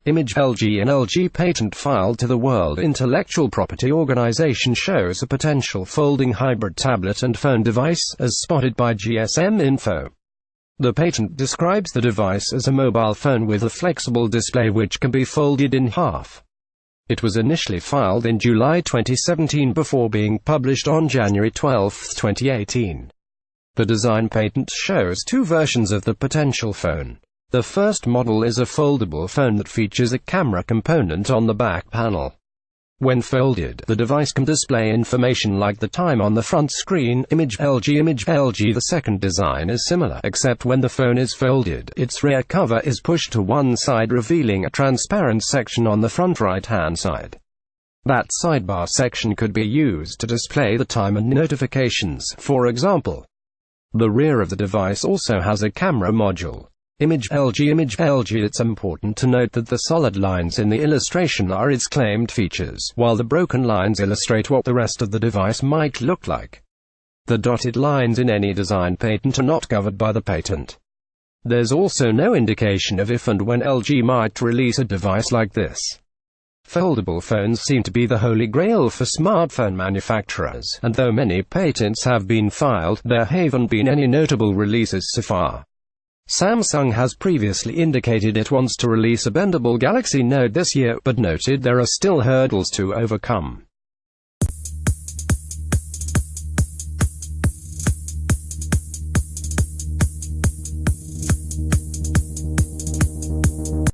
Image LG. An LG patent filed to the World Intellectual Property Organization shows a potential folding hybrid tablet and phone device, as spotted by GSM Info. The patent describes the device as a mobile phone with a flexible display which can be folded in half. It was initially filed in July 2017 before being published on January 12, 2018. The design patent shows two versions of the potential phone. The first model is a foldable phone that features a camera component on the back panel. When folded, the device can display information like the time on the front screen. Image LG. The second design is similar, except when the phone is folded, its rear cover is pushed to one side, revealing a transparent section on the front right-hand side. That sidebar section could be used to display the time and notifications, for example. The rear of the device also has a camera module. Image LG. It's important to note that the solid lines in the illustration are its claimed features, while the broken lines illustrate what the rest of the device might look like. The dotted lines in any design patent are not covered by the patent. There's also no indication of if and when LG might release a device like this. Foldable phones seem to be the holy grail for smartphone manufacturers, and though many patents have been filed, there haven't been any notable releases so far. Samsung has previously indicated it wants to release a bendable Galaxy Note this year, but noted there are still hurdles to overcome.